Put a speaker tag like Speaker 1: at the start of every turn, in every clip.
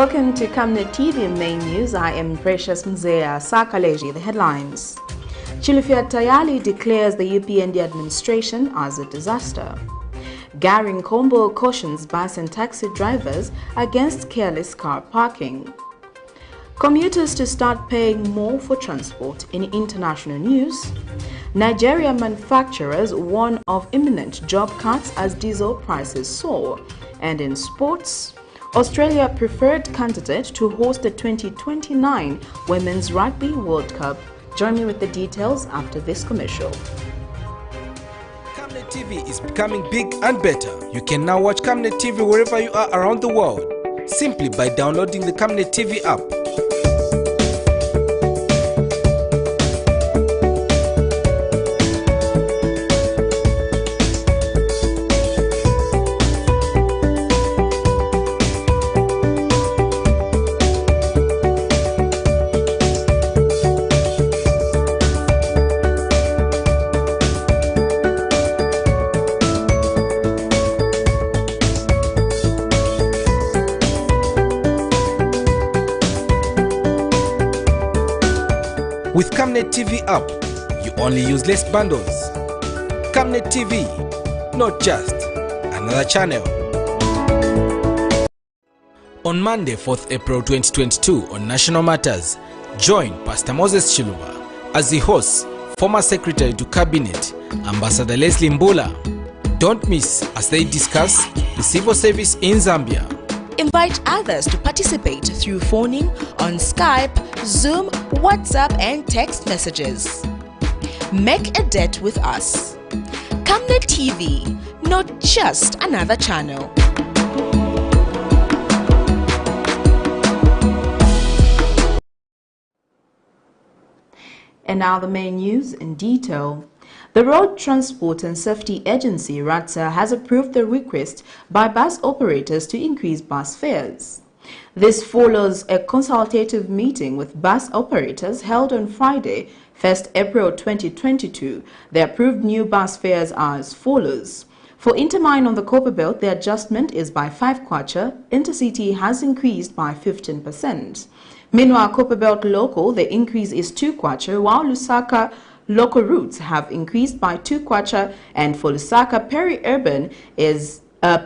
Speaker 1: Welcome to Camnet TV Main News. I am Precious Mzea Sakaleji. The headlines. CHILUFYA TAYALI declares the UPND administration as a disaster. GARRY NKOMBO cautions bus and taxi drivers against careless car parking. Commuters to start paying more for transport. In international news, Nigeria manufacturers warn of imminent job cuts as diesel prices soar. And in sports, Australia preferred candidate to host the 2029 Women's Rugby World Cup. Join me with the details after this commercial.
Speaker 2: Camnet TV is becoming big and better. You can now watch Camnet TV wherever you are around the world, simply by downloading the Camnet TV app. With Camnet TV app, you only use less bundles. Camnet TV, not just another channel. On Monday, 4th April 2022 on National Matters, join Pastor Moses Chiluba as he hosts former Secretary to Cabinet, Ambassador Leslie Mbula. Don't miss as they discuss the civil service in Zambia.
Speaker 3: Invite others to participate through phoning on Skype, Zoom, WhatsApp and text messages. Make a date with us. Camnet TV, not just another channel.
Speaker 1: And now the main news in detail. The Road Transport and Safety Agency, RUGBY, has approved the request by bus operators to increase bus fares. This follows a consultative meeting with bus operators held on Friday, 1st April 2022. The approved new bus fares are as follows. For Intermine on the Copper Belt, the adjustment is by 5 kwacha. Intercity has increased by 15%. Meanwhile, Copper Belt Local, the increase is 2 kwacha, while Lusaka local routes have increased by 2 kwacha, and for Lusaka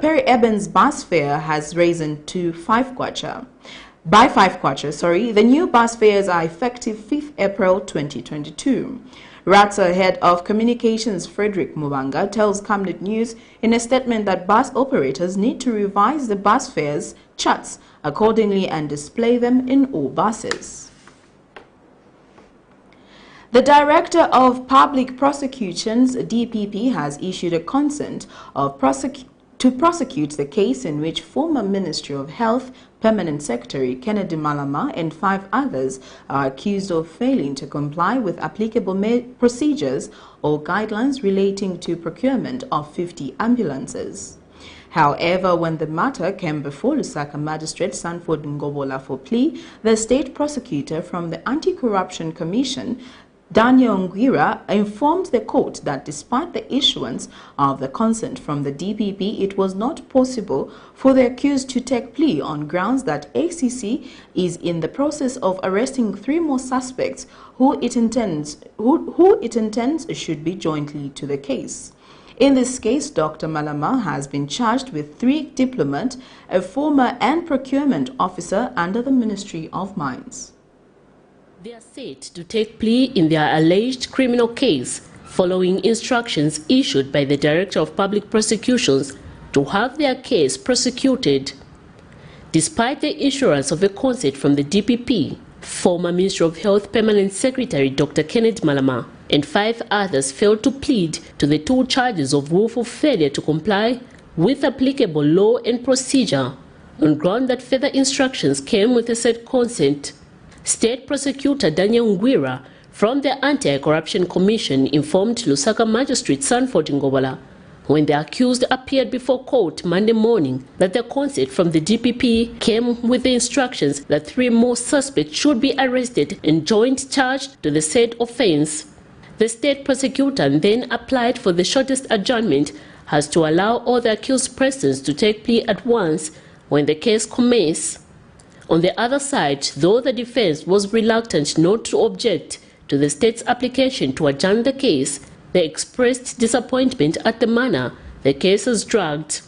Speaker 1: Peri-Urban's bus fare has risen to 5 kwacha. By 5 kwacha, the new bus fares are effective 5th April 2022. RUGBY Head of Communications Frederick Mubanga tells Camnet News in a statement that bus operators need to revise the bus fares charts accordingly and display them in all buses. The Director of Public Prosecutions, DPP, has issued a consent to prosecute the case in which former Ministry of Health Permanent Secretary Kennedy Malama and 5 others are accused of failing to comply with applicable procedures or guidelines relating to procurement of 50 ambulances. However, when the matter came before Lusaka Magistrate Sanford Ngobola for plea, the state prosecutor from the Anti-Corruption Commission, Daniel Ngwira, informed the court that despite the issuance of the consent from the DPP, it was not possible for the accused to take plea on grounds that ACC is in the process of arresting 3 more suspects who it intends should be jointly to the case. In this case, Dr. Malama has been charged with 3 diplomat, a former and procurement officer under the Ministry of Mines.
Speaker 4: They are set to take plea in their alleged criminal case following instructions issued by the Director of Public Prosecutions to have their case prosecuted. Despite the issuance of a consent from the DPP, former Ministry of Health Permanent Secretary Dr. Kennedy Malama and 5 others failed to plead to the 2 charges of willful failure to comply with applicable law and procedure on ground that further instructions came with a said consent. State Prosecutor Daniel Ngwira from the Anti-Corruption Commission informed Lusaka Magistrate Sanford Ngobola when the accused appeared before court Monday morning that the consent from the DPP came with the instructions that 3 more suspects should be arrested and joint charged to the said offense. The state prosecutor then applied for the shortest adjournment as to allow all the accused persons to take plea at once when the case commenced. On the other side, though the defense was reluctant not to object to the state's application to adjourn the case, they expressed disappointment at the manner the case was dragged.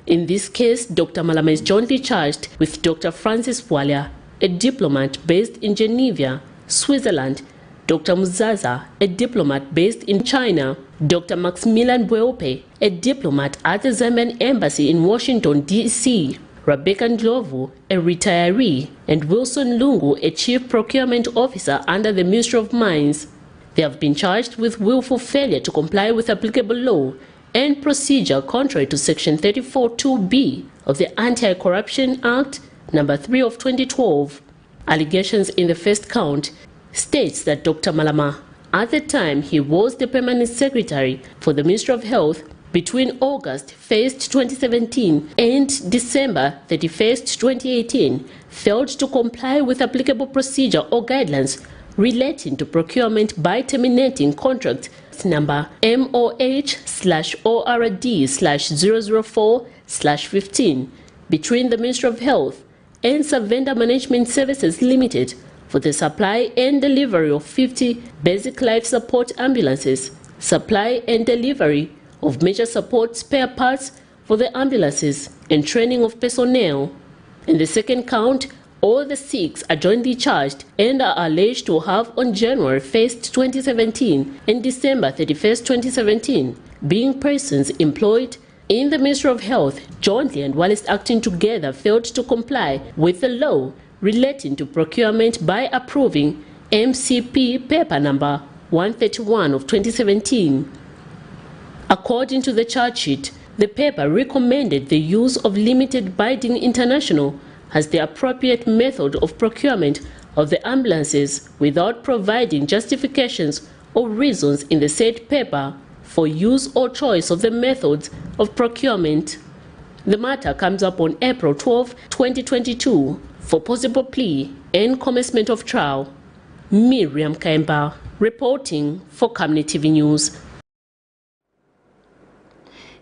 Speaker 4: In this case, Dr. Malama is jointly charged with Dr. Francis Bwalya, a diplomat based in Geneva, Switzerland, Dr. Muzaza, a diplomat based in China, Dr. Maximilian Bweope, a diplomat at the Zambian Embassy in Washington, D.C., Rebecca Ndlovu, a retiree, and Wilson Lungu, a chief procurement officer under the Ministry of Mines. They have been charged with willful failure to comply with applicable law and procedure contrary to Section 34(2)(b) of the Anti-Corruption Act No. 3 of 2012. Allegations in the first count states that Dr. Malama, at the time he was the permanent secretary for the Ministry of Health, between August 1st, 2017 and December 31st, 2018, failed to comply with applicable procedure or guidelines relating to procurement by terminating contract number MOH/ORD/004/15 between the Ministry of Health and Savenda Management Services Limited for the supply and delivery of 50 basic life support ambulances, supply and delivery of major support spare parts for the ambulances, and training of personnel. In the second count, all the 6 are jointly charged and are alleged to have on January 1st, 2017 and December 31st, 2017, being persons employed in the Ministry of Health jointly and whilst acting together failed to comply with the law relating to procurement by approving MCP paper number 131 of 2017. According to the charge sheet, the paper recommended the use of limited bidding international as the appropriate method of procurement of the ambulances without providing justifications or reasons in the said paper for use or choice of the methods of procurement. The matter comes up on April 12, 2022 for possible plea and commencement of trial. Miriam Kaimba reporting for Camnet TV News.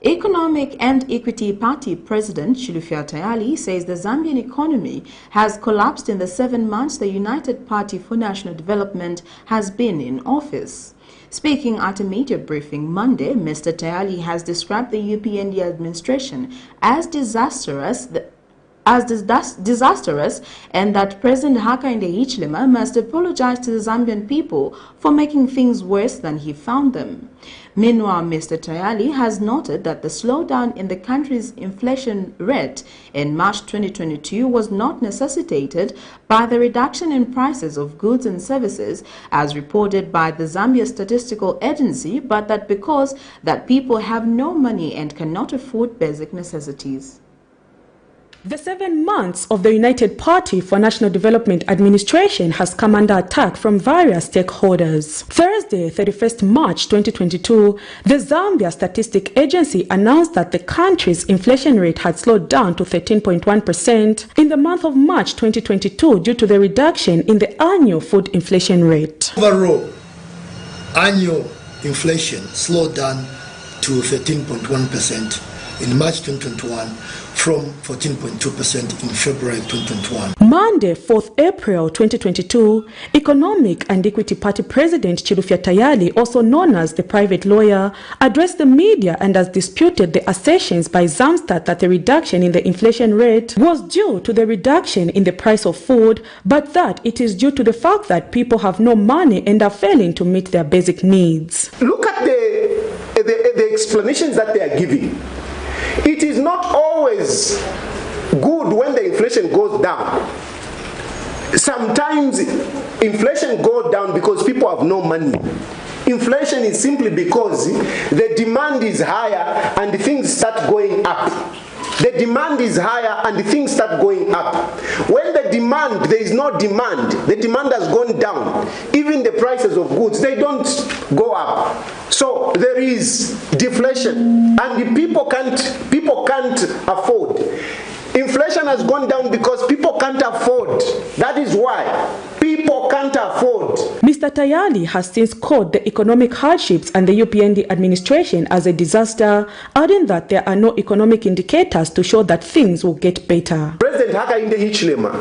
Speaker 1: Economic and Equity Party President CHILUFYA TAYALI says the Zambian economy has collapsed in the 7 months the United Party for National Development has been in office. Speaking at a media briefing Monday, Mr. TAYALI has described the UPND administration as disastrous and that President Hakainde Hichilema must apologize to the Zambian people for making things worse than he found them. Meanwhile, Mr. TAYALI has noted that the slowdown in the country's inflation rate in March 2022 was not necessitated by the reduction in prices of goods and services as reported by the Zambia Statistical Agency, but that because that people have no money and cannot afford basic necessities.
Speaker 5: The 7 months of the United Party for National Development administration has come under attack from various stakeholders. Thursday, 31st March 2022, the Zambia Statistics Agency announced that the country's inflation rate had slowed down to 13.1% in the month of March 2022 due to the reduction in the annual food inflation rate.
Speaker 6: Overall, annual inflation slowed down to 13.1% in March 2021 from 14.2% in February 2021.
Speaker 5: Monday, 4th April 2022, Economic and Equity Party President CHILUFYA TAYALI, also known as the private lawyer, addressed the media and has disputed the assertions by Zamstat that the reduction in the inflation rate was due to the reduction in the price of food, but that it is due to the fact that people have no money and are failing to meet their basic needs.
Speaker 7: Look at the explanations that they are giving. It is not always good when the inflation goes down. Sometimes inflation goes down because people have no money. Inflation is simply because the demand is higher and things start going up. The demand is higher and things start going up. When the demand, there is no demand, the demand has gone down. Even the prices of goods, they don't go up. So there is deflation and the people can't afford. Inflation has gone down because people can't afford. That is why people can't afford.
Speaker 5: Mr. TAYALI has since called the economic hardships and the UPND administration as a disaster, adding that there are no economic indicators to show that things will get better.
Speaker 7: President Hakainde Hichilema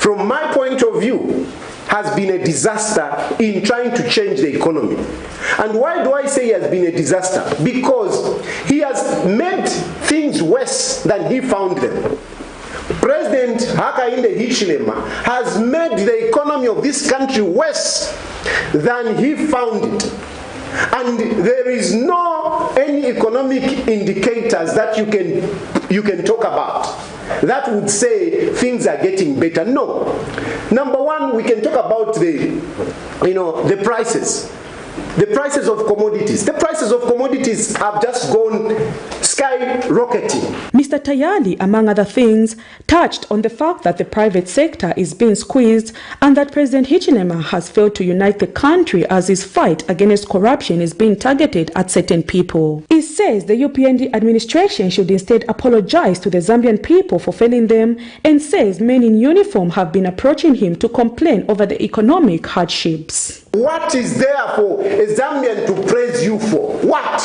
Speaker 7: from my point of view, has been a disaster in trying to change the economy. And why do I say he has been a disaster? Because he has made things worse than he found them. President Hakainde Hichilema has made the economy of this country worse than he found it. And there is no any economic indicators that you can talk about that would say things are getting better. No. Number one, we can talk about the prices. The prices of commodities. The prices of commodities have just gone skyrocketing.
Speaker 5: Mr. Tayali, among other things, touched on the fact that the private sector is being squeezed and that President Hichilema has failed to unite the country as his fight against corruption is being targeted at certain people. He says the UPND administration should instead apologize to the Zambian people for failing them and says men in uniform have been approaching him to complain over the economic hardships.
Speaker 7: What is there for a Zambian to praise you for? What?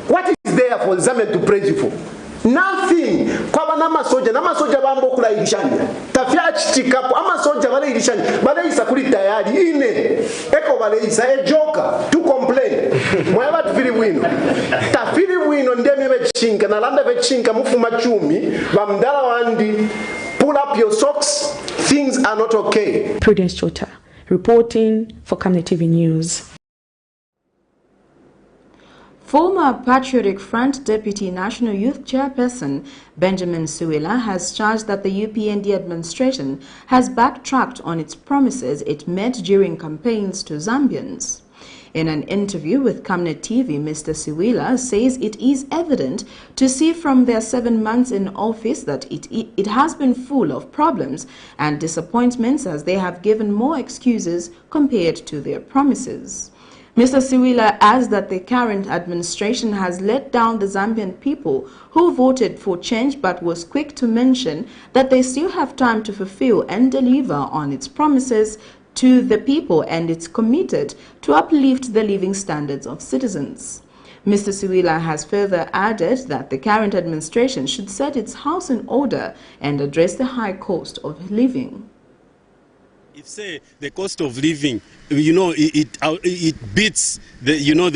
Speaker 7: What is there for a Zambian to praise you for? Nothing. Kwa namasoja bambo kula ilishanya. Tafia chikapo ama soja wale ilishanya. Bale isa kuli tayari ine. Eko bale isa ejoka to complain. Mweba tufili wino. Tafili wino ndemi vechinka na landa vechinka mufu machumi bamdala wandi. Pull up your socks. Things are not okay.
Speaker 5: Prudence Chota reporting for Camnet TV News.
Speaker 1: Former Patriotic Front Deputy National Youth Chairperson Benjamin Siwela has charged that the UPND administration has backtracked on its promises it made during campaigns to Zambians. In an interview with Camnet TV, Mr. Siwela says it is evident to see from their 7 months in office that it has been full of problems and disappointments, as they have given more excuses compared to their promises. Mr. Siwela adds that the current administration has let down the Zambian people who voted for change, but was quick to mention that they still have time to fulfill and deliver on its promises to the people, and it's committed to uplift the living standards of citizens. Mr. Siwela has further added that the current administration should set its house in order and address the high cost of living.
Speaker 8: If say the cost of living, it beats what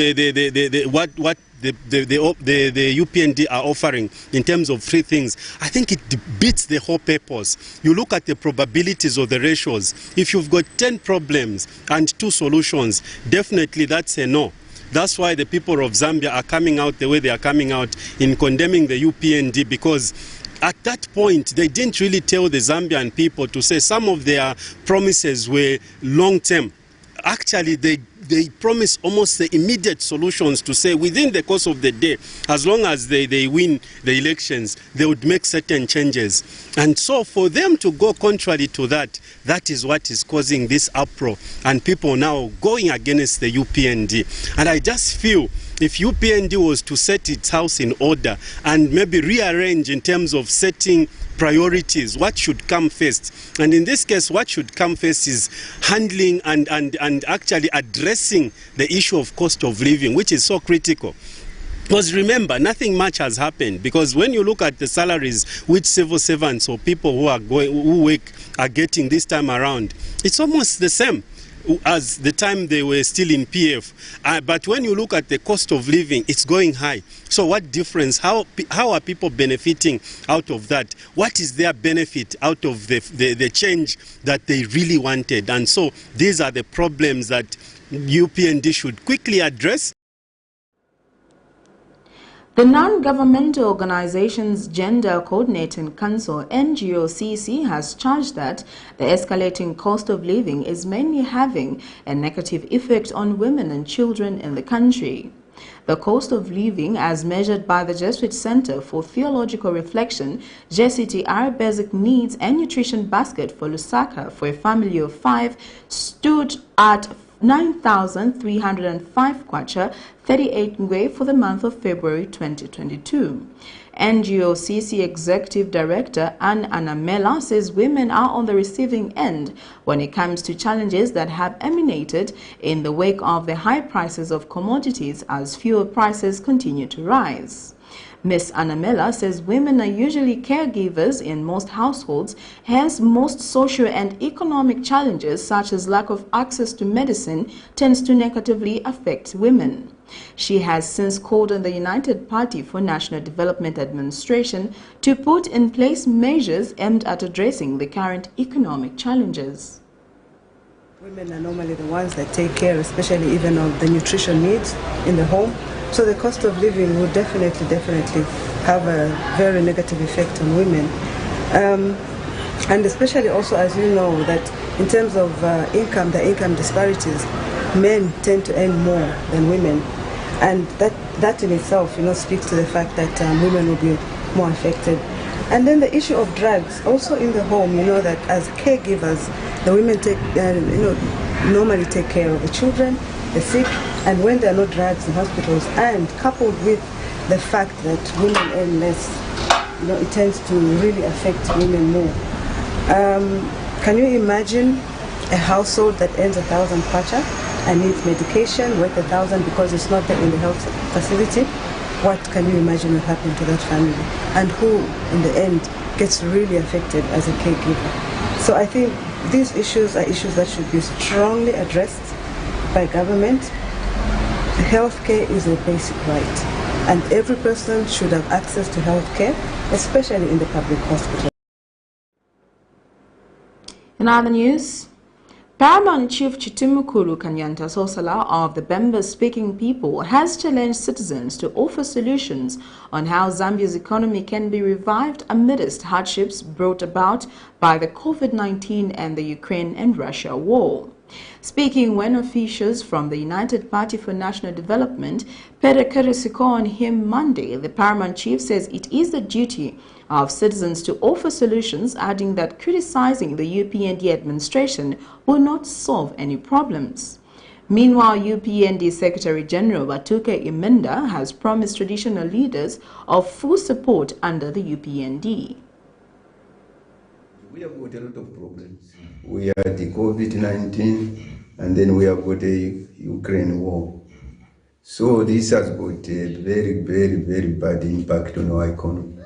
Speaker 8: the UPND are offering in terms of three things, I think it beats the whole purpose. You look at the probabilities of the ratios. If you've got 10 problems and 2 solutions, definitely that's a no. That's why the people of Zambia are coming out the way they are coming out in condemning the UPND, because at that point, they didn't really tell the Zambian people to say some of their promises were long-term. Actually, they promised almost the immediate solutions to say within the course of the day, as long as they win the elections, they would make certain changes. And so for them to go contrary to that, that is what is causing this uproar and people now going against the UPND. And I just feel if UPND was to set its house in order and maybe rearrange in terms of setting priorities, what should come first? And in this case, what should come first is handling and actually addressing the issue of cost of living, which is so critical. Because remember, nothing much has happened, because when you look at the salaries which civil servants or people who work are getting this time around, it's almost the same as the time they were still in PF. But when you look at the cost of living, it's going high. So what difference? How are people benefiting out of that? What is their benefit out of the change that they really wanted? And so these are the problems that UPND should quickly address.
Speaker 1: The Non-Governmental Organizations Gender Coordinating Council, NGOCC, has charged that the escalating cost of living is mainly having a negative effect on women and children in the country. The cost of living, as measured by the Jesuit Center for Theological Reflection, JCTR Basic Needs and Nutrition Basket for Lusaka for a family of 5, stood at 9,305 kwacha, 38 ngwe for the month of February 2022. NGOCC Executive Director Ann Anamela says women are on the receiving end when it comes to challenges that have emanated in the wake of the high prices of commodities as fuel prices continue to rise. Ms. Anamela says women are usually caregivers in most households, hence most social and economic challenges such as lack of access to medicine tends to negatively affect women. She has since called on the United Party for National Development Administration to put in place measures aimed at addressing the current economic challenges.
Speaker 9: Women are normally the ones that take care, especially even of the nutrition needs in the home. So the cost of living will definitely have a very negative effect on women. And especially also, as you know, that in terms of income, the income disparities, men tend to earn more than women. And that in itself, speaks to the fact that women will be more affected. And then the issue of drugs, also in the home, that as caregivers, the women normally take care of the children, the sick, and when there are no drugs in hospitals, and coupled with the fact that women earn less, it tends to really affect women more. Can you imagine a household that earns 1,000 kwacha and needs medication worth 1,000 because it's not there in the health facility? What can you imagine will happen to that family? And who, in the end, gets really affected as a caregiver? So I think these issues are issues that should be strongly addressed by government. Healthcare is a basic right, and every person should have access to healthcare, especially in the public hospital.
Speaker 1: In other news, Paramount Chief Chitimukulu Kanyanta Sosala of the Bemba-speaking people has challenged citizens to offer solutions on how Zambia's economy can be revived amidst hardships brought about by the COVID-19 and the Ukraine and Russia war. Speaking when officials from the United Party for National Development paid a courtesy call on him Monday, the Paramount Chief says it is the duty of citizens to offer solutions, adding that criticizing the UPND administration will not solve any problems. Meanwhile, UPND Secretary General Batuke Imenda has promised traditional leaders of full support under the UPND.
Speaker 10: We have got a lot of problems. We had the COVID-19, and then we have got the Ukraine war. So this has got a very, very, very bad impact on our economy.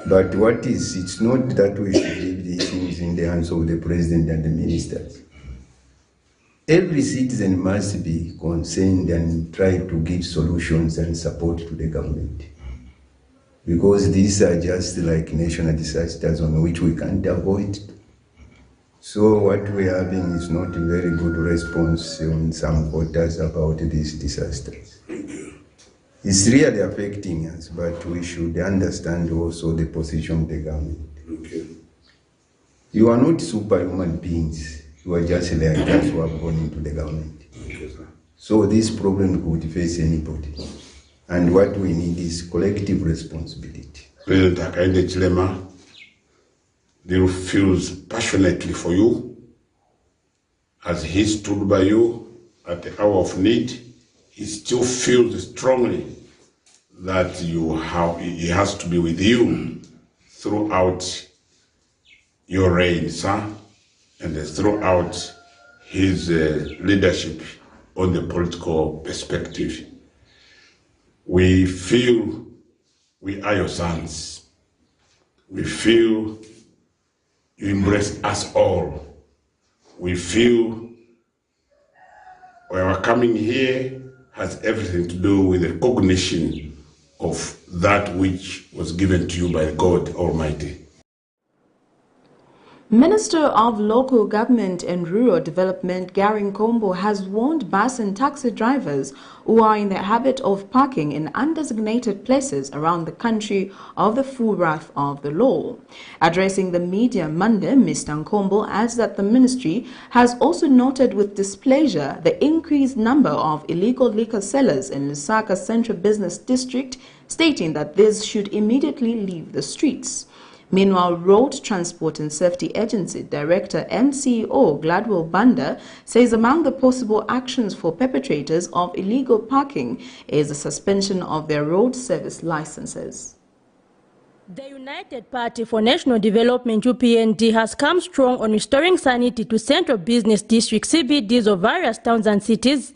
Speaker 10: But it's not that we should leave these things in the hands of the president and the ministers. Every citizen must be concerned and try to give solutions and support to the government. Because these are just like national disasters on which we can't avoid. So what we are having is not a very good response on some quarters about these disasters. It's really affecting us, but we should understand also the position of the government. Okay. You are not superhuman beings. You are just like us who have gone into the government. Okay, sir. So this problem could face anybody. And what we need is collective responsibility.
Speaker 11: President Hakainde Hichilema feels passionately for you, as he stood by you at the hour of need. He still feels strongly that he has to be with you throughout your reign, sir, and throughout his leadership on the political perspective. We feel we are your sons. We feel you embrace us all. We feel our coming here has everything to do with the cognition of that which was given to you by God Almighty.
Speaker 1: Minister of Local Government and Rural Development GARRY NKOMBO has warned bus and taxi drivers who are in the habit of parking in undesignated places around the country of the full wrath of the law. Addressing the media Monday, Mr. NKOMBO adds that the ministry has also noted with displeasure the increased number of illegal liquor sellers in Lusaka Central Business District, stating that these should immediately leave the streets. Meanwhile, Road Transport and Safety Agency Director and CEO Gladwell Banda says among the possible actions for perpetrators of illegal parking is the suspension of their road service licenses.
Speaker 12: The United Party for National Development UPND has come strong on restoring sanity to central business districts CBDs of various towns and cities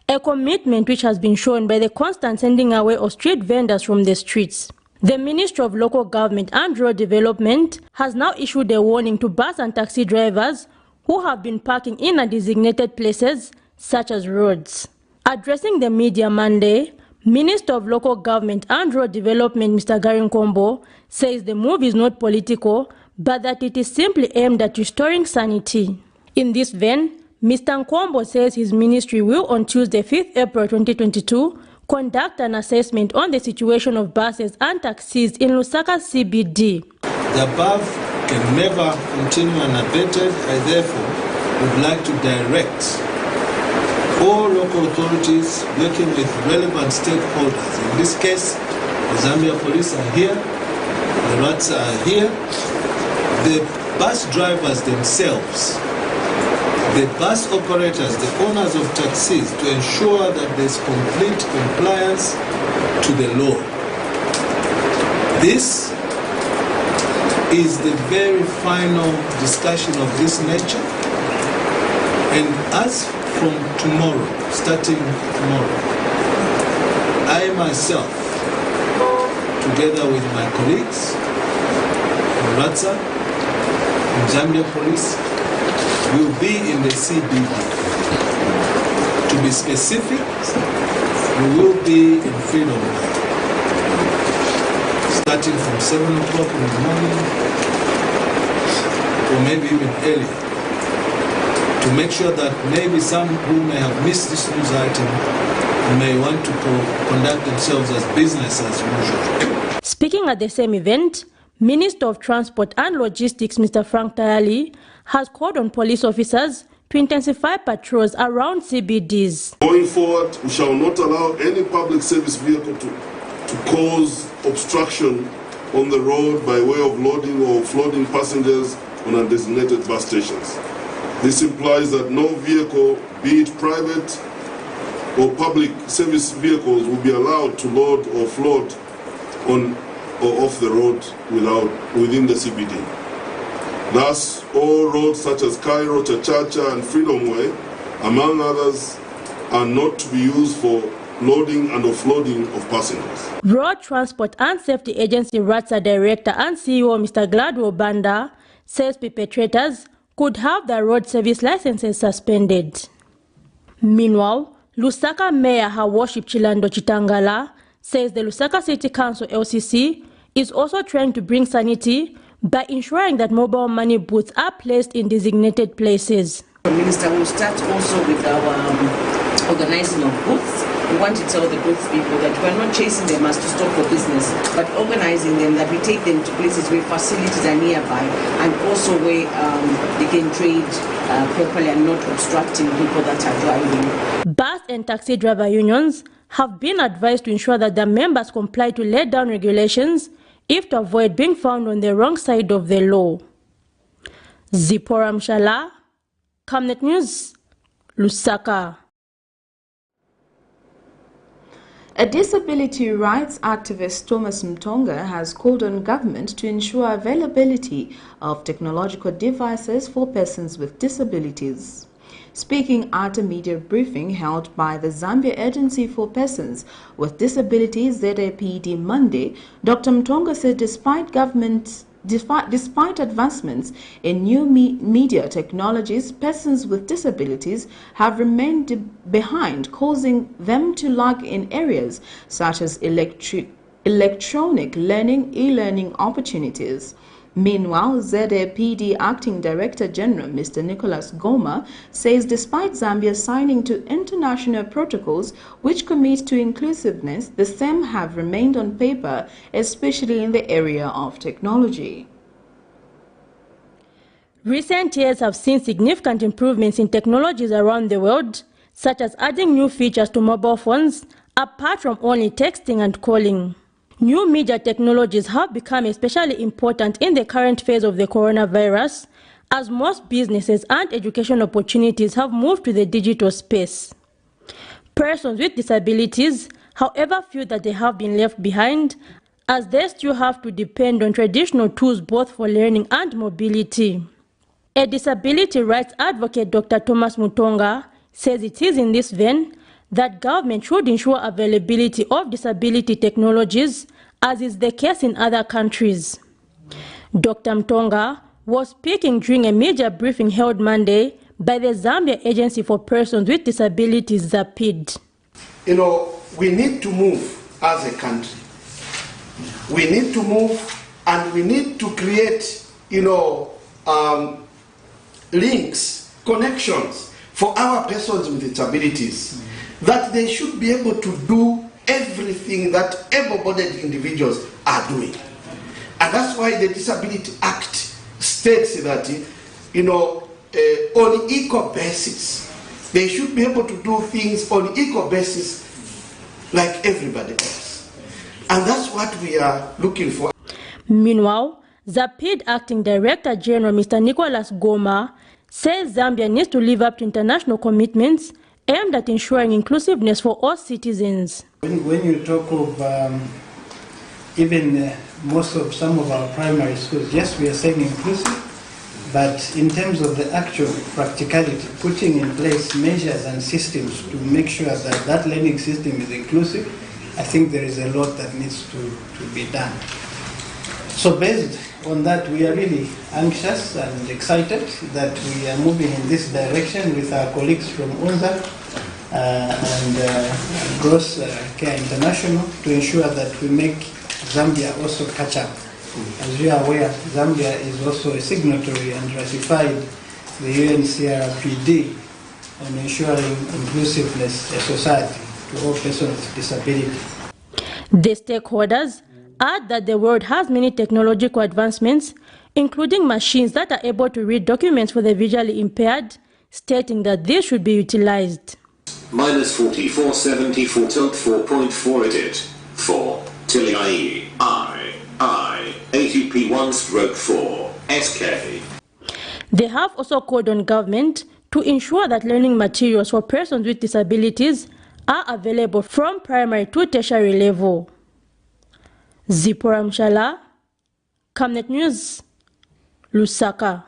Speaker 12: a commitment which has been shown by the constant sending away of street vendors from the streets. The Ministry of Local Government and Rural Development has now issued a warning to bus and taxi drivers who have been parking in undesignated places such as roads. Addressing the media Monday, Minister of Local Government and Rural Development Mr. GARRY NKOMBO says the move is not political, but that it is simply aimed at restoring sanity. In this vein, Mr. NKOMBO says his ministry will on Tuesday, 5th April 2022, conduct an assessment on the situation of buses and taxis in Lusaka CBD.
Speaker 13: The above can never continue unabated. I therefore would like to direct all local authorities working with relevant stakeholders. In this case, the Zambia police are here, the RATS are here, the bus drivers themselves, the bus operators, the owners of taxis, to ensure that there's complete compliance to the law. This is the very final discussion of this nature, and as from tomorrow, starting tomorrow, I myself, together with my colleagues from RATSA, from Zambia Police, will be in the CBD. To be specific, we will be in Freedom Way, starting from 7 o'clock in the morning, or maybe even earlier, to make sure that maybe some who may have missed this news item may want to conduct themselves as business as usual.
Speaker 12: Speaking at the same event, Minister of Transport and Logistics Mr. Frank TAYALI has called on police officers to intensify patrols around CBDs.
Speaker 14: Going forward, we shall not allow any public service vehicle to cause obstruction on the road by way of loading or offloading passengers on undesignated bus stations. This implies that no vehicle, be it private or public service vehicles, will be allowed to load or offload on or off the road within the CBD. Thus, all roads such as Cairo, Chachacha and Freedom Way, among others, are not to be used for loading and offloading of passengers.
Speaker 12: Road Transport and Safety Agency RATSA Director and CEO Mr. Gladwell Banda says perpetrators could have their road service licenses suspended. Meanwhile, Lusaka Mayor Her Worship Chilando Chitangala says the Lusaka City Council LCC is also trying to bring sanity by ensuring that mobile money booths are placed in designated places.
Speaker 15: Minister, will start also with our organizing of booths. We want to tell the booth people that we're not chasing them as to stop for business, but organizing them, that we take them to places where facilities are nearby and also where they can trade properly and not obstructing people that are driving.
Speaker 12: Bus and taxi driver unions have been advised to ensure that their members comply to lay down regulations if to avoid being found on the wrong side of the law. Zipporah Mshala, Camnet News, Lusaka.
Speaker 1: A disability rights activist, Thomas Mtonga, has called on government to ensure availability of technological devices for persons with disabilities. Speaking at a media briefing held by the Zambia Agency for Persons with Disabilities ZAPD Monday, Dr. Mtonga said despite advancements in new media technologies, persons with disabilities have remained behind, causing them to lag in areas such as electronic learning, e-learning opportunities. Meanwhile, ZAPD Acting Director General Mr. Nicholas Goma says despite Zambia signing to international protocols which commit to inclusiveness, the same have remained on paper, especially in the area of technology.
Speaker 12: Recent years have seen significant improvements in technologies around the world, such as adding new features to mobile phones, apart from only texting and calling. New media technologies have become especially important in the current phase of the coronavirus, as most businesses and education opportunities have moved to the digital space. Persons with disabilities, however, feel that they have been left behind, as they still have to depend on traditional tools both for learning and mobility. A disability rights advocate, Dr. Thomas Mtonga, says it is in this vein that government should ensure availability of disability technologies, as is the case in other countries. Dr. Mtonga was speaking during a media briefing held Monday by the Zambia Agency for Persons with Disabilities, ZAPID.
Speaker 16: You know, we need to move as a country. We need to move, and we need to create, you know, links, connections for our persons with disabilities, that they should be able to do everything that able-bodied individuals are doing. And that's why the Disability Act states that, you know, on equal basis, they should be able to do things on equal basis like everybody else. And that's what we are looking for.
Speaker 12: Meanwhile, ZAPID Acting Director General Mr. Nicholas Goma says Zambia needs to live up to international commitments aimed at ensuring inclusiveness for all citizens.
Speaker 17: When you talk of even most of some of our primary schools, yes, we are saying inclusive, but in terms of the actual practicality, putting in place measures and systems to make sure that that learning system is inclusive, I think there is a lot that needs to be done. So based on that, we are really anxious and excited that we are moving in this direction with our colleagues from UNZA and Gross Care International to ensure that we make Zambia also catch up. As you are aware, Zambia is also a signatory and ratified the UNCRPD on ensuring inclusiveness in society to all persons with disability.
Speaker 12: The stakeholders add that the world has many technological advancements, including machines that are able to read documents for the visually impaired, stating that these should be utilized.
Speaker 18: Minus 4474 tilt 4.4 edit 4 TAYALI I 80p1/4 SK.
Speaker 12: They have also called on government to ensure that learning materials for persons with disabilities are available from primary to tertiary level. Zipora Mshala, Camnet News, Lusaka.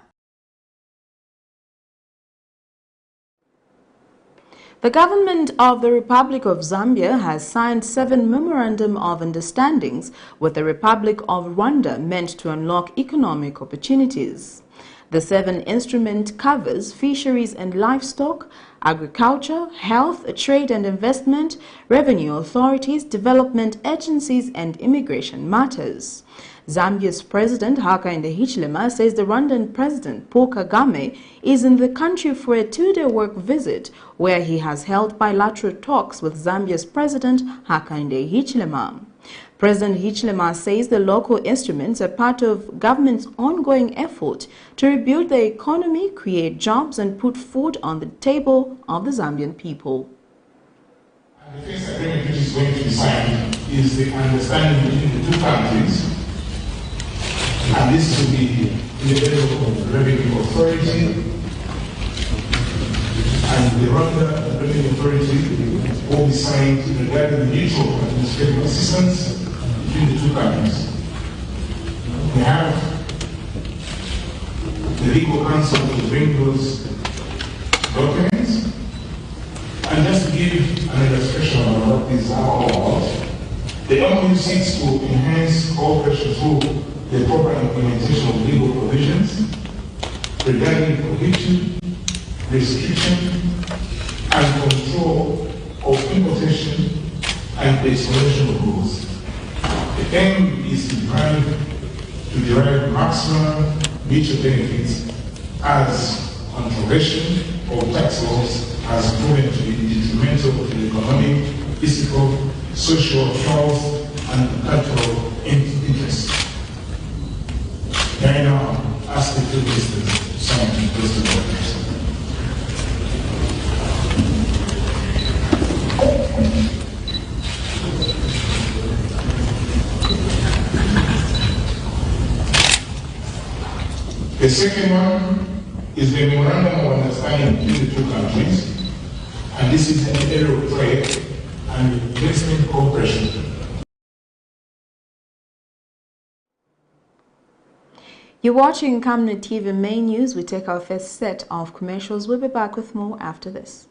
Speaker 1: The government of the Republic of Zambia has signed 7 memorandum of understandings with the Republic of Rwanda meant to unlock economic opportunities. The 7 instrument covers fisheries and livestock, agriculture, health, trade and investment, revenue authorities, development agencies and immigration matters. Zambia's President Hakainde Hichilema says the Rwandan President Paul Kagame is in the country for a 2-day work visit where he has held bilateral talks with Zambia's President Hakainde Hichilema. President Hichilema says the local instruments are part of government's ongoing effort to rebuild the economy, create jobs and put food on the table of the Zambian people.
Speaker 19: The first agreement which is going to be signed is the understanding between the two countries, and this will be in the level of the Revenue Authority and the Rwanda Revenue Authority will be signed regarding the mutual administrative assistance between the two countries. We have the legal counsel to bring those documents, and just to give an illustration of what these are all about, the MOU seeks to enhance cooperation through the proper implementation of legal provisions regarding prohibition, restriction, and control of importation and exploration of goods. The aim is to derive maximum mutual benefits as controversial or tax laws has proven to be detrimental to the economic, physical, social, health, and cultural interests. May I now ask the two ministers to sign those documents. The second one is the Memorandum of Understanding between the two countries, and this is in the area of trade and investment cooperation.
Speaker 1: You're watching Camnet TV Main News. We take our first set of commercials. We'll be back with more after this.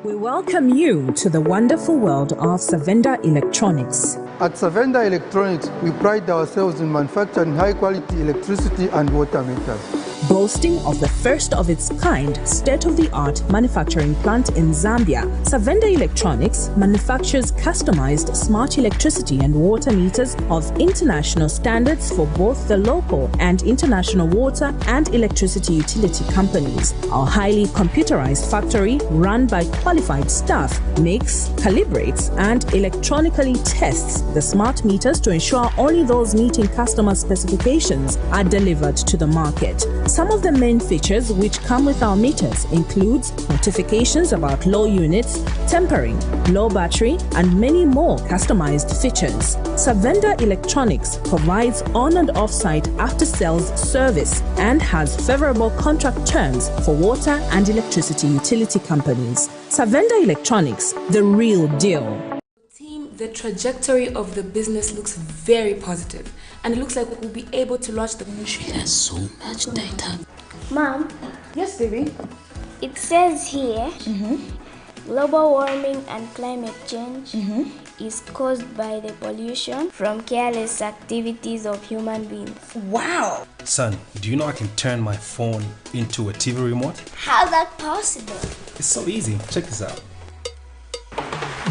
Speaker 20: We welcome you to the wonderful world of Savenda Electronics.
Speaker 21: At Savenda Electronics, we pride ourselves in manufacturing high-quality electricity and water meters.
Speaker 20: Boasting of the first of its kind state-of-the-art manufacturing plant in Zambia, Savenda Electronics manufactures customized smart electricity and water meters of international standards for both the local and international water and electricity utility companies. Our highly computerized factory, run by qualified staff, makes, calibrates, and electronically tests the smart meters to ensure only those meeting customer specifications are delivered to the market. Some of the main features which come with our meters includes notifications about low units, tempering, low battery, and many more customized features. Savenda Electronics provides on and off-site after-sales service and has favorable contract terms for water and electricity utility companies. Savenda Electronics, the real deal.
Speaker 22: The trajectory of the business looks very positive, and it looks like we'll be able to launch the ministry. There's so much data.
Speaker 23: Mom?
Speaker 22: Yes, baby?
Speaker 23: It says here, global warming and climate change is caused by the pollution from careless activities of human beings.
Speaker 22: Wow!
Speaker 24: Son, do you know I can turn my phone into a TV remote?
Speaker 23: How's that possible?
Speaker 24: It's so easy. Check this out.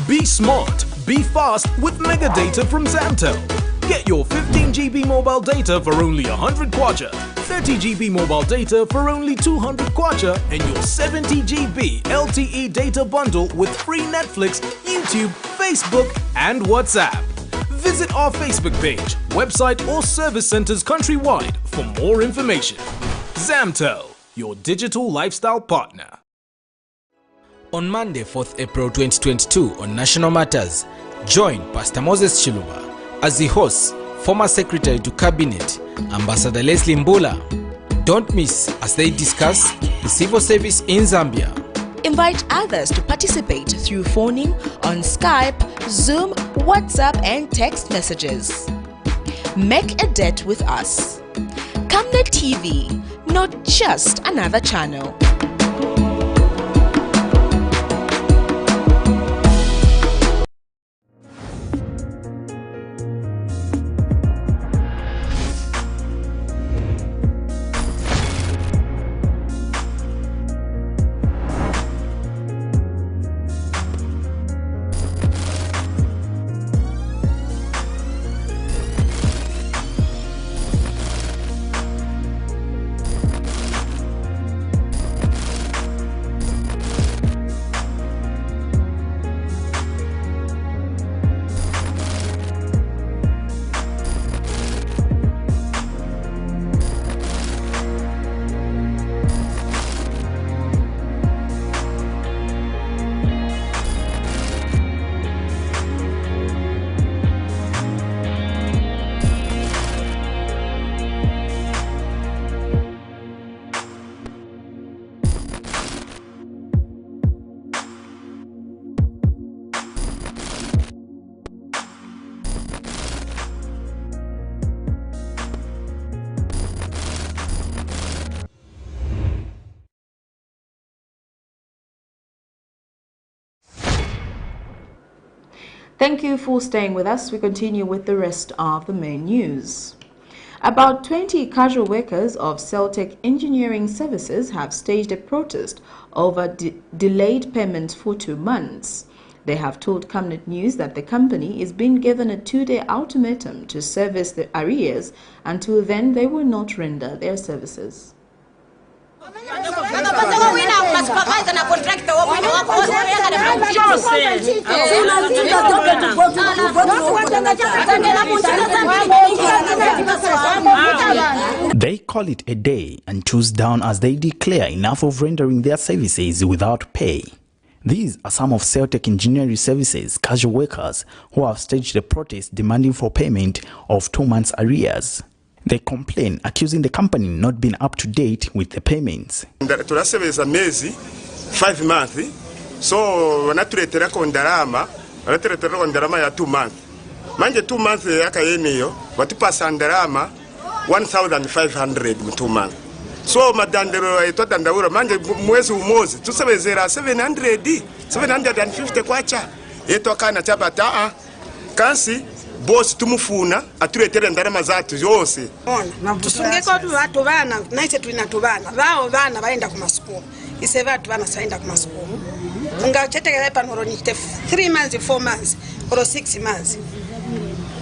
Speaker 25: Be smart, be fast with mega data from Zamtel. Get your 15 GB mobile data for only 100 kwacha, 30 GB mobile data for only 200 kwacha, and your 70 GB LTE data bundle with free Netflix, YouTube, Facebook, and WhatsApp. Visit our Facebook page, website, or service centers countrywide for more information. Zamtel, your digital lifestyle partner.
Speaker 2: On Monday, 4th April 2022 on National Matters, join Pastor Moses Chiluba as he hosts former Secretary to Cabinet, Ambassador Leslie Mbula. Don't miss as they discuss the civil service in Zambia.
Speaker 3: Invite others to participate through phoning on Skype, Zoom, WhatsApp, and text messages. Make a date with us. Camnet TV, not just another channel.
Speaker 1: Thank you for staying with us. We continue with the rest of the main news. About 20 casual workers of Celtech Engineering Services have staged a protest over delayed payments for 2 months. They have told Camnet News that the company is being given a 2-day ultimatum to service the arrears. Until then, they will not render their services.
Speaker 26: They call it a day and choose down as they declare enough of rendering their services without pay. These are some of Celtech Engineering Services casual workers who have staged a protest demanding for payment of 2 months arrears. They complain, accusing the company not being up to date with the payments.
Speaker 27: Tunasebeza miezi 5 months, so wanatuletera ko ndarama ya 2 months. Manje 2 months yaka yeneyo watupasa ndarama 1,500 mu 2 months. so madandero etwatandaura manje mwezi umozi tusebezera 750 kwacha etwakana chabata kansi boss tumufuna atuletere ndarama zatu zose
Speaker 4: tusungeko watu bana naise twinatubana bao bana baenda ku masukuru ise batu bana saenda ku masukuru ungachetekele panoro ni 3 months 4 months or 6 months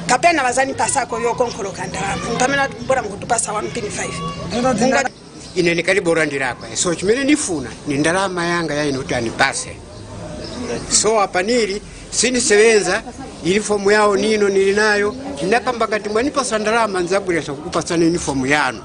Speaker 4: kapena bazani pasako yo konkolo kandalama mpamena bora mkutupasa 1.5
Speaker 5: inene kali bora ndirapa so chimene nifuna ni ndalama yanga ya inotani pase so apaniri sini sewenza uniform yao nino nilinayo ndakamba kati mwanipa ndalama nzabulesa kukupasana uniform yano.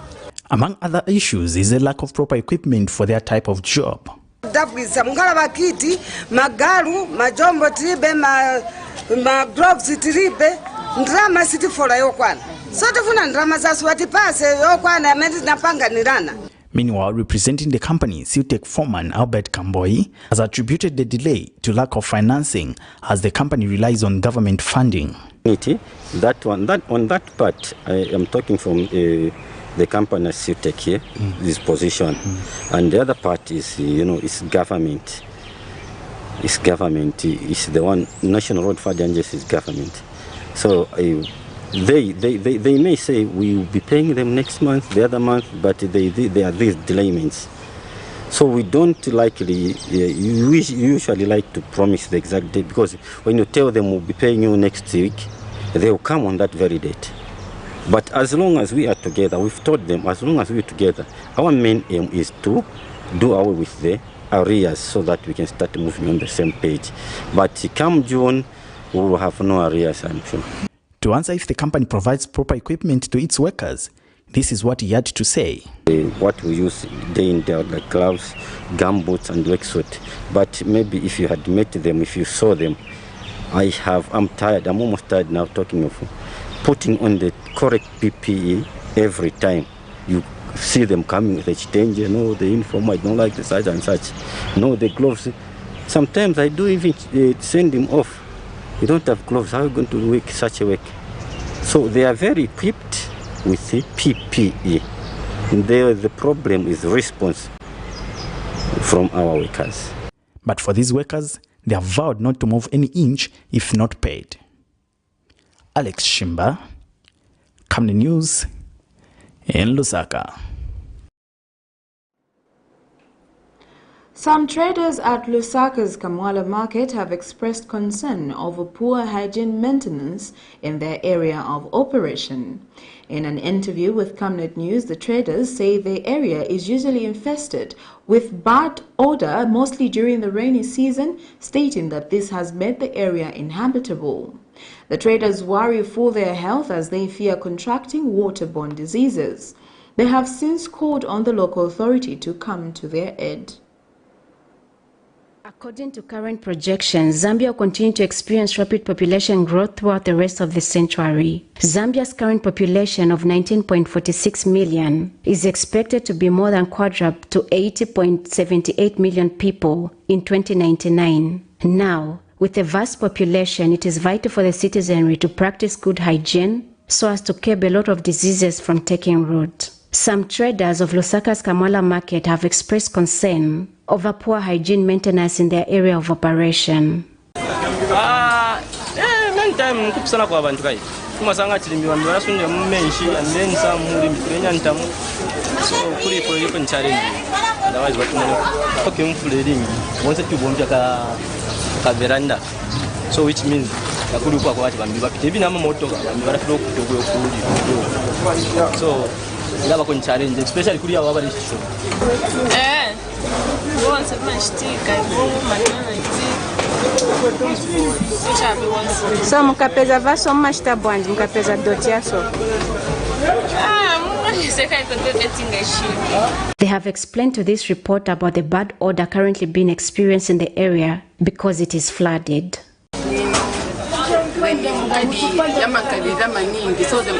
Speaker 26: Among other issues is a lack of proper equipment for their type of job.
Speaker 4: Dabwiza mungala bakiti magalu majombo tribe ma gloves tribe ndrama city for yokwana sote funa ndrama za swati pase yokwana mendi napanga nirana.
Speaker 26: Meanwhile, representing the company, Siltech foreman Albert Kamboi has attributed the delay to lack of financing as the company relies on government funding.
Speaker 6: On that part, I am talking from the company Siltech here, this position, and the other part is, is government. It's government. It's the one National Road Fund is government. So. They may say we will be paying them next month, the other month, but they are these delayments. So we don't likely, we usually like to promise the exact date, because when you tell them we'll be paying you next week, they will come on that very date. But as long as we are together, we've told them, as long as we're together, our main aim is to do away with the arrears so that we can start moving on the same page. But come June, we will have no arrears, I'm sure.
Speaker 26: To answer if the company provides proper equipment to its workers, this is what he had to say.
Speaker 6: What we use day in day out, like gloves, gumboots and worksuit. But maybe if you had met them, if you saw them, I'm tired, I'm almost tired now talking of putting on the correct PPE every time. You see them coming with a change, the uniform, I don't like the size and such. The gloves. Sometimes I do even send them off. You don't have gloves, how are you going to work such a work? So they are very equipped with the PPE. The problem is response from our workers.
Speaker 26: But for these workers, they have vowed not to move any inch if not paid. Alex Shimba, Camnet News in Lusaka.
Speaker 1: Some traders at Lusaka's Kamwala market have expressed concern over poor hygiene maintenance in their area of operation. In an interview with Camnet News, the traders say the area is usually infested with bad odor, mostly during the rainy season, stating that this has made the area inhabitable. The traders worry for their health as they fear contracting waterborne diseases. They have since called on the local authority to come to their aid.
Speaker 7: According to current projections, Zambia will continue to experience rapid population growth throughout the rest of the century. Zambia's current population of 19.46 million is expected to be more than quadrupled to 80.78 million people in 2099. Now, with a vast population, it is vital for the citizenry to practice good hygiene so as to curb a lot of diseases from taking root. Some traders of Lusaka's Kamwala market have expressed concern over poor hygiene maintenance in their area of operation.
Speaker 24: Many times kupsana kwa abantu kai. Kumasanga chilimbiwa mbona sunja mmenshi and then some muri mfulenya ntamu. So kuri for you challenge. Otherwise what money. Okay mfuleling. Once to bomja ka veranda. So which means yakuri kwa watu bambi bapite bina moto bambi barafiro kutogo kuri. So ilaba kon challenge especially kuri aba bari show.
Speaker 7: So mukapeza vaso mashita bwanji mukapeza doti yaso. They have explained to this report about the bad odor currently being experienced in the area because it is flooded.
Speaker 8: already kadi yamakabira maningi so the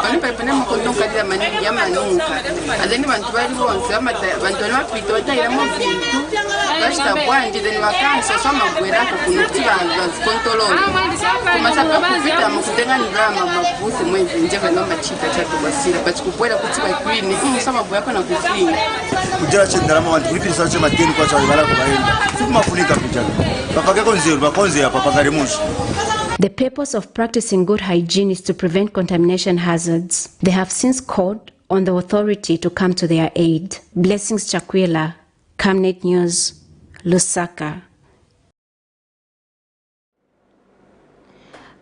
Speaker 8: bali pepene mukondo kadi maningi yamanunka azeni bantu bali bonse bantu bapita batayira mu bintu bashita bwanje then wakanso soma gwera ko kunuti bantu kontrolole kumasa kupita mukutenga ndama mabusi mwezi njeka ngamba chita chato basira bachikukwera kuti ba clean soma bwa kana ku clean kujara chendarama wantu kuri pisa chema teni kwa chawe bala ko baenda kumafunika picha bafake konzero bakonze apa pakare mushi.
Speaker 7: The purpose of practicing good hygiene is to prevent contamination hazards. They have since called on the authority to come to their aid. Blessings Chakwila, Camnet News, Lusaka.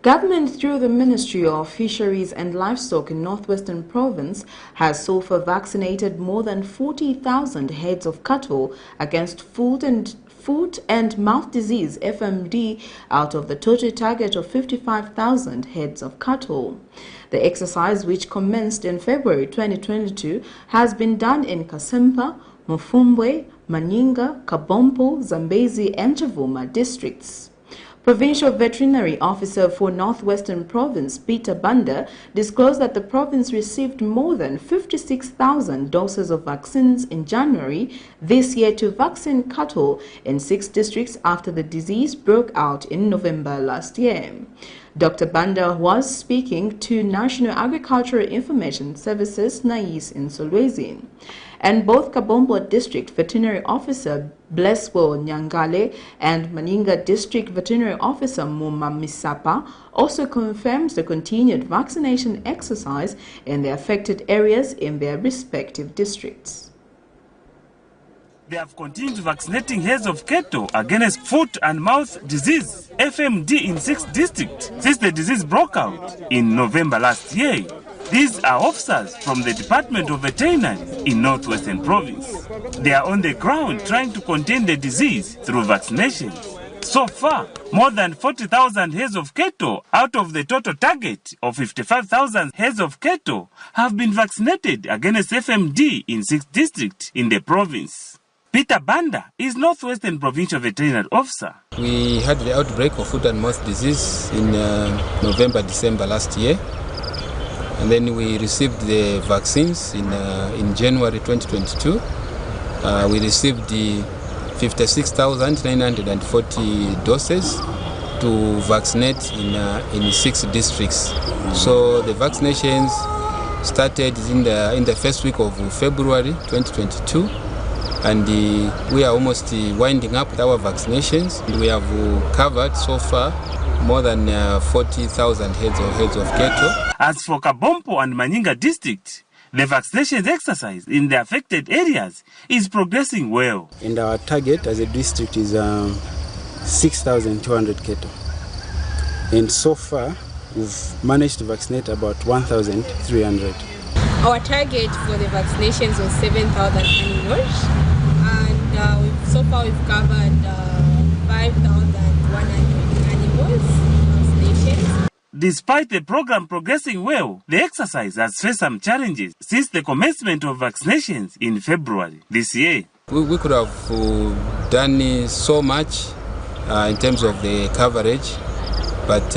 Speaker 1: Government through the Ministry of Fisheries and Livestock in Northwestern Province has so far vaccinated more than 40,000 heads of cattle against foot and mouth disease (FMD) out of the total target of 55,000 heads of cattle. The exercise, which commenced in February 2022, has been done in Kasempa, Mufumbwe, Manyinga, Kabompo, Zambezi and Chavuma districts. Provincial Veterinary Officer for Northwestern Province, Peter Banda, disclosed that the province received more than 56,000 doses of vaccines in January this year to vaccine cattle in 6 districts after the disease broke out in November last year. Dr. Banda was speaking to National Agricultural Information Services NAIS in Solwezi. And both Kabombo District Veterinary Officer Blesswell Nyangale and Maninga District Veterinary Officer Muma Misapa also confirmed the continued vaccination exercise in the affected areas in their respective districts.
Speaker 9: They have continued vaccinating heads of cattle against foot and mouth disease, FMD, in 6 districts since the disease broke out in November last year. These are officers from the Department of Veterinary in Northwestern Province. They are on the ground trying to contain the disease through vaccination. So far, more than 40,000 heads of cattle out of the total target of 55,000 heads of cattle have been vaccinated against FMD in 6 districts in the province. Peter Banda is Northwestern Provincial Veterinary Officer.
Speaker 10: We had the outbreak of foot and mouth disease in November, December last year. And then we received the vaccines in January 2022. We received the 56,940 doses to vaccinate in 6 districts. So the vaccinations started in the first week of February 2022. And we are almost winding up with our vaccinations. We have covered so far more than 40,000 heads of cattle.
Speaker 9: As for Kabompo and Manyinga district, the vaccination exercise in the affected areas is progressing well.
Speaker 11: And our target as a district is 6,200 cattle. And so far, we've managed to vaccinate about 1,300.
Speaker 13: Our target for the vaccinations was 7,000 animals. And so far we've covered 5,100 animals vaccinations.
Speaker 9: Despite the program progressing well, the exercise has faced some challenges since the commencement of vaccinations in February this year.
Speaker 10: We could have done so much in terms of the coverage, but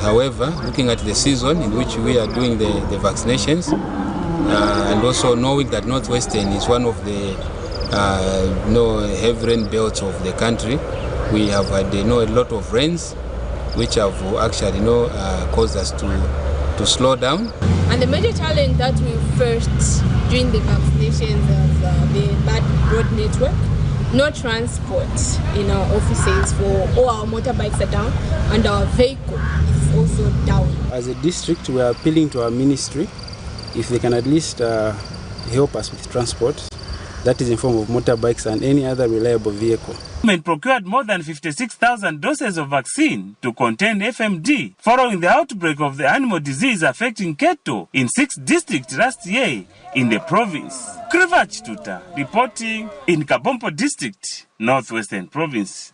Speaker 10: however, looking at the season in which we are doing the vaccinations, and also knowing that Northwestern is one of the heavy rain belts of the country, we have had a lot of rains which have actually caused us to slow down.
Speaker 13: And the major challenge that we faced during the vaccinations was the bad road network. No transport in our offices for all our motorbikes are down and our vehicle is also down.
Speaker 11: As a district, we are appealing to our ministry if they can at least help us with transport. That is in form of motorbikes and any other reliable vehicle.
Speaker 9: Government procured more than 56,000 doses of vaccine to contain FMD following the outbreak of the animal disease affecting cattle in 6 districts last year in the province. Krivach Tuta reporting in Kabompo District, Northwestern Province.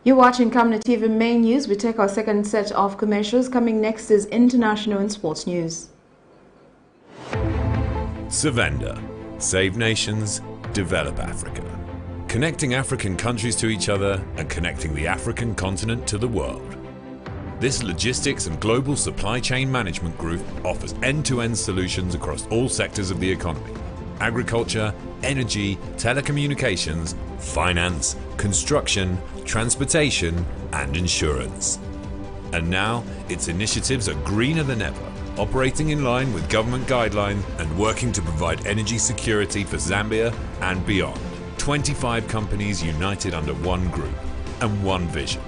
Speaker 1: You're watching Camnet TV Main News. We take our second set of commercials. Coming next is international and sports news.
Speaker 14: Savanda. Save nations, develop Africa.
Speaker 12: connecting African countries to each other and connecting the African continent to the world. This logistics and global supply chain management group offers end-to-end solutions across all sectors of the economy: agriculture, energy, telecommunications, finance, construction, transportation, and insurance. And now, its initiatives are greener than ever, operating in line with government guidelines and working to provide energy security for Zambia and beyond. 25 companies united under one group and one vision.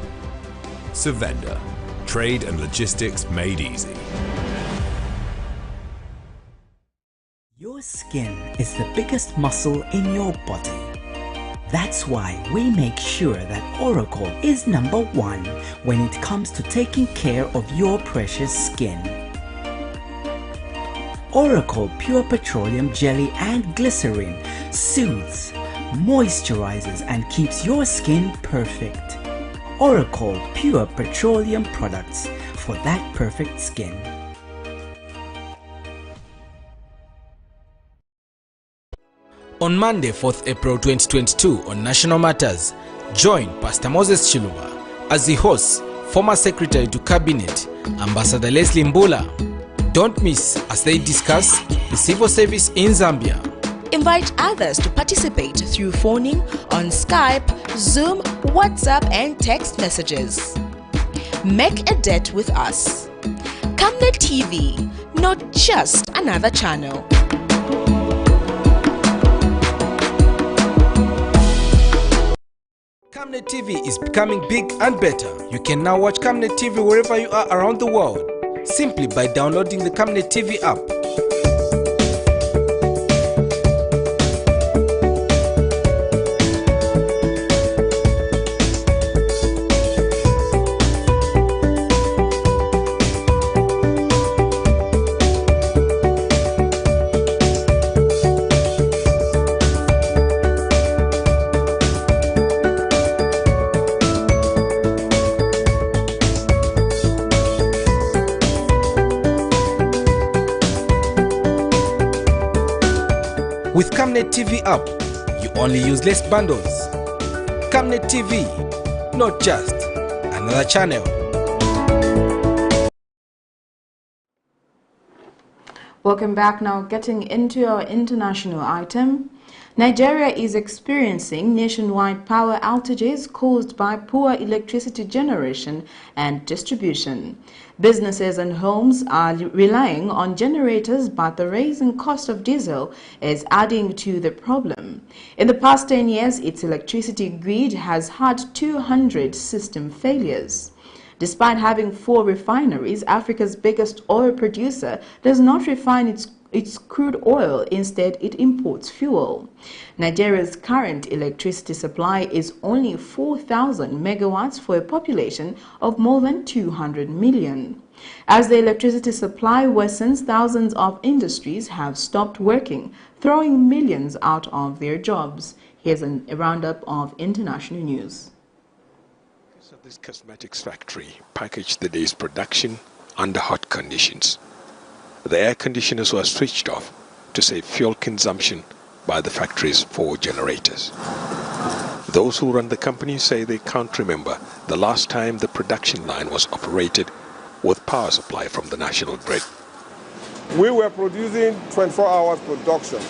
Speaker 12: Savenda, trade and logistics made easy.
Speaker 14: Your skin is the biggest muscle in your body. That's why we make sure that Oracle is #1 when it comes to taking care of your precious skin. Oracle Pure Petroleum Jelly and Glycerin soothes, moisturizes, and keeps your skin perfect. Oracle Pure Petroleum products for that perfect skin.
Speaker 2: On Monday, 4th April 2022 on National Matters, join Pastor Moses Chiluba as he hosts former Secretary to Cabinet, Ambassador Leslie Mbula. Don't miss as they discuss the civil service in Zambia.
Speaker 3: Invite others to participate through phoning on Skype, Zoom, WhatsApp, and text messages. Make a date with us. Camnet TV, not just another channel.
Speaker 2: Camnet TV is becoming big and better. You can now watch Camnet TV wherever you are around the world, simply by downloading the Camnet TV app. With Camnet TV app, you only use less bundles. Camnet TV, not just another channel.
Speaker 1: Welcome back. Now getting into our international item. Nigeria is experiencing nationwide power outages caused by poor electricity generation and distribution. Businesses and homes are relying on generators, but the rising cost of diesel is adding to the problem. In the past 10 years, its electricity grid has had 200 system failures. Despite having 4 refineries, Africa's biggest oil producer does not refine its crude oil. Instead, it imports fuel. Nigeria's current electricity supply is only 4,000 megawatts for a population of more than 200 million. As the electricity supply worsens, thousands of industries have stopped working, throwing millions out of their jobs. Here's a roundup of international news.
Speaker 15: This cosmetics factory packaged the day's production under hot conditions. The air conditioners were switched off to save fuel consumption by the factory's 4 generators. Those who run the company say they can't remember the last time the production line was operated with power supply from the national grid.
Speaker 16: We were producing 24 hours production.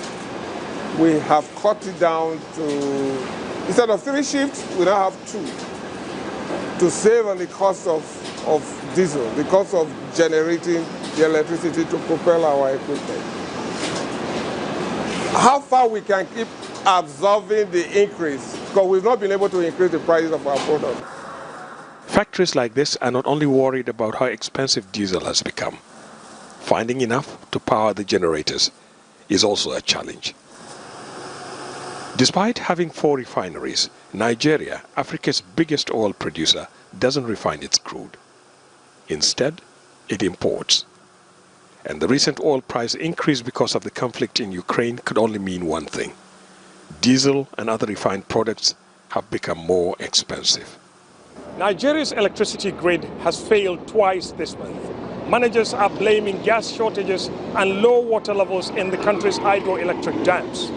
Speaker 16: We have cut it down to, instead of 3 shifts, we now have 2. To save on the cost of diesel, the cost of generating the electricity to propel our equipment. How far we can keep absorbing the increase, because we've not been able to increase the prices of our products.
Speaker 15: Factories like this are not only worried about how expensive diesel has become. Finding enough to power the generators is also a challenge. Despite having 4 refineries, Nigeria, Africa's biggest oil producer, doesn't refine its crude. Instead, it imports. And the recent oil price increase because of the conflict in Ukraine could only mean one thing: diesel and other refined products have become more expensive.
Speaker 17: Nigeria's electricity grid has failed twice this month. Managers are blaming gas shortages and low water levels in the country's hydroelectric dams.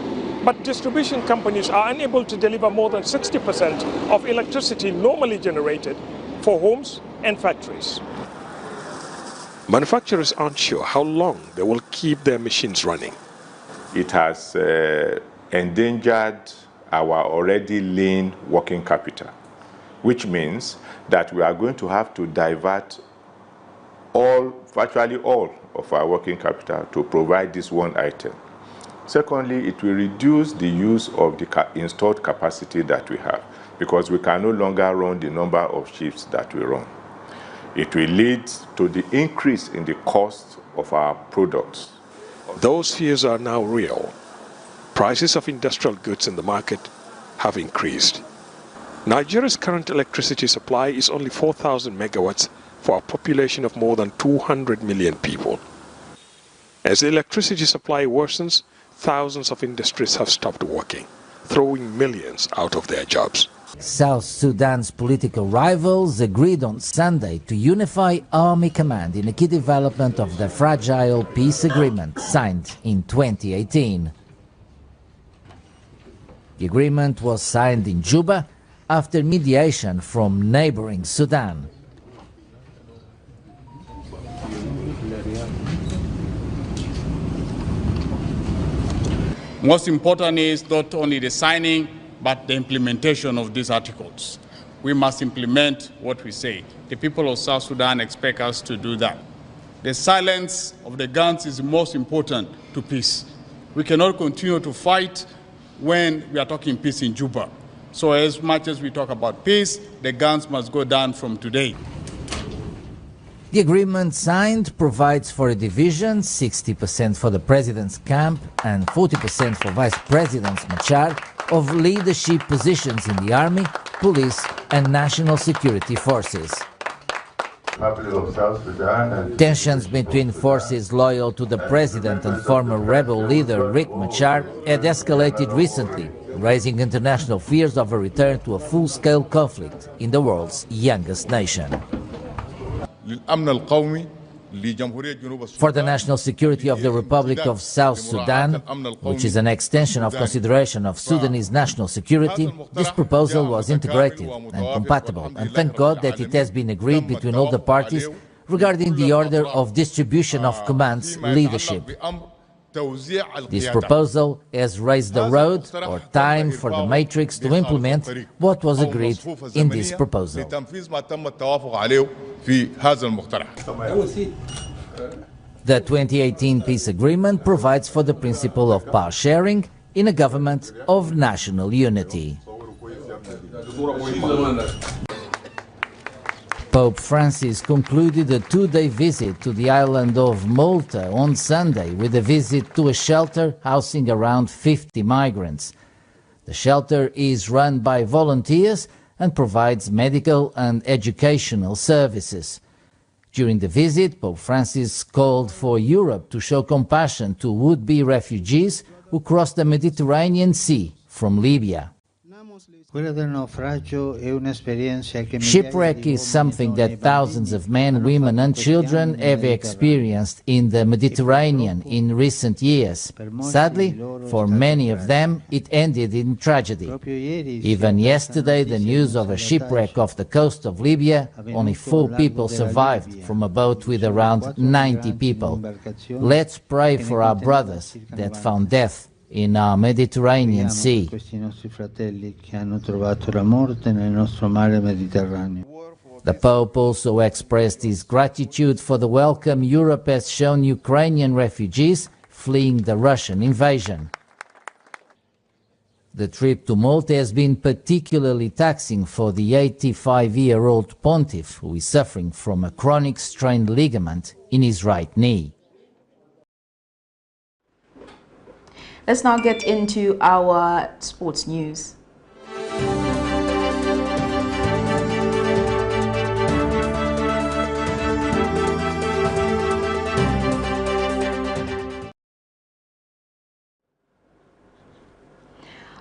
Speaker 17: but distribution companies are unable to deliver more than 60% of electricity normally generated for homes and factories.
Speaker 15: Manufacturers aren't sure how long they will keep their machines running.
Speaker 18: It has endangered our already lean working capital, which means that we are going to have to divert virtually all of our working capital to provide this one item. Secondly, it will reduce the use of the installed capacity that we have, because we can no longer run the number of shifts that we run. It will lead to the increase in the cost of our products.
Speaker 15: Those fears are now real. Prices of industrial goods in the market have increased. Nigeria's current electricity supply is only 4,000 megawatts for a population of more than 200 million people. As the electricity supply worsens, thousands of industries have stopped working, throwing millions out of their jobs.
Speaker 19: South Sudan's political rivals agreed on Sunday to unify army command in a key development of the fragile peace agreement signed in 2018. The agreement was signed in Juba after mediation from neighboring Sudan.
Speaker 20: Most important is not only the signing, but the implementation of these articles. We must implement what we say. The people of South Sudan expect us to do that. The silence of the guns is most important to peace. We cannot continue to fight when we are talking peace in Juba. So as much as we talk about peace, the guns must go down from today.
Speaker 19: The agreement signed provides for a division, 60% for the president's camp and 40% for Vice President Machar, of leadership positions in the army, police and national security forces. Tensions between forces loyal to the president and former rebel leader Riek Machar had escalated recently, raising international fears of a return to a full-scale conflict in the world's youngest nation. For the national security of the Republic of South Sudan, which is an extension of consideration of Sudanese national security, this proposal was integrated and compatible, and thank God that it has been agreed between all the parties regarding the order of distribution of command's leadership. This proposal has raised the road or time for the matrix to implement what was agreed in this proposal. The 2018 peace agreement provides for the principle of power sharing in a government of national unity. Pope Francis concluded a two-day visit to the island of Malta on Sunday with a visit to a shelter housing around 50 migrants. The shelter is run by volunteers and provides medical and educational services. During the visit, Pope Francis called for Europe to show compassion to would-be refugees who crossed the Mediterranean Sea from Libya. Shipwreck is something that thousands of men, women and children have experienced in the Mediterranean in recent years. Sadly, for many of them, it ended in tragedy. Even yesterday, the news of a shipwreck off the coast of Libya, only 4 people survived from a boat with around 90 people. Let's pray for our brothers that found death in our Mediterranean Sea. The Pope also expressed his gratitude for the welcome Europe has shown Ukrainian refugees fleeing the Russian invasion. The trip to Malta has been particularly taxing for the 85-year-old pontiff, who is suffering from a chronic strained ligament in his right knee.
Speaker 1: Let's now get into our sports news.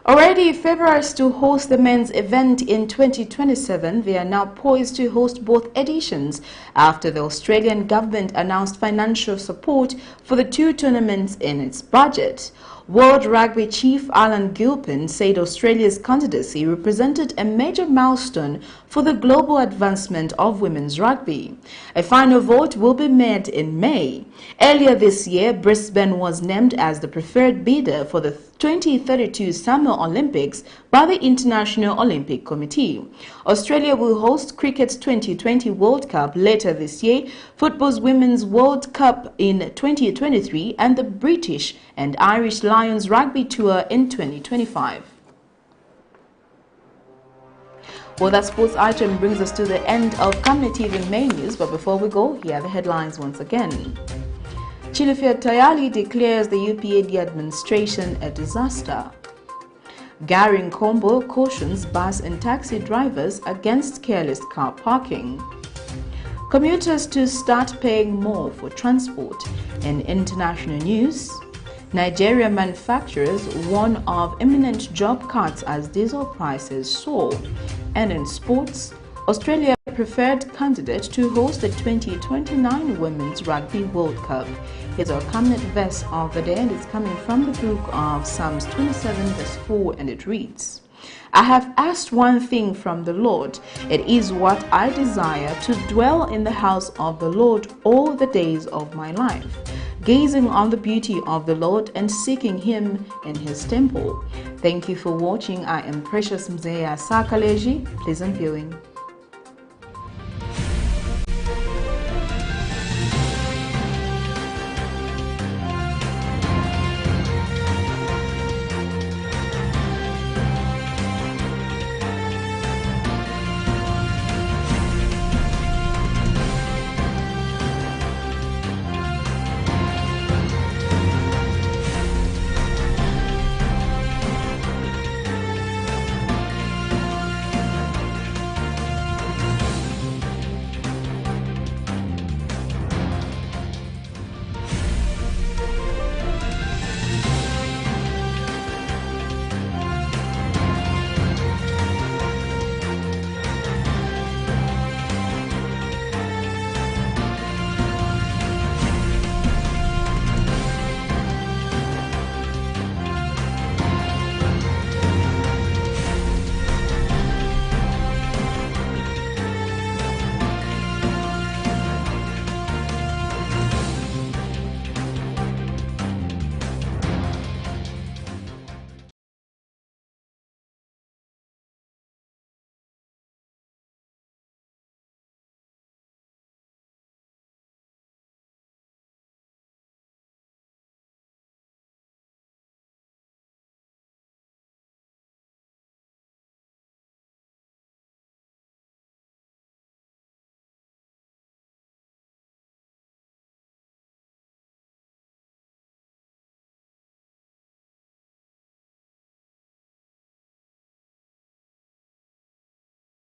Speaker 1: Already favourites to host the men's event in 2027, they are now poised to host both editions after the Australian government announced financial support for the 2 tournaments in its budget. World Rugby chief Alan Gilpin said Australia's candidacy represented a major milestone for the global advancement of women's rugby. A final vote will be made in May. Earlier this year, Brisbane was named as the preferred bidder for the 2032 Summer Olympics by the International Olympic Committee. Australia will host cricket's 2020 World Cup later this year, football's Women's World Cup in 2023, and the British and Irish Lions Rugby Tour in 2025. Well, that sports item brings us to the end of Camnet TV main news, but before we go, here are the headlines once again. CHILUFYA TAYALI declares the UPND administration a disaster. GARRY NKOMBO cautions bus and taxi drivers against careless car parking. Commuters to start paying more for transport. In international news, Nigeria manufacturers warn of imminent job cuts as diesel prices soar. And in sports, Australia preferred candidate to host the 2029 Women's Rugby World Cup. Here's our Camnet verse of the day, and it's coming from the book of Psalms 27 verse 4, and it reads, I have asked one thing from the Lord. It is what I desire, to dwell in the house of the Lord all the days of my life, gazing on the beauty of the Lord and seeking him in his temple. Thank you for watching. I am Precious Mzeya Sakaleji. Pleasant viewing.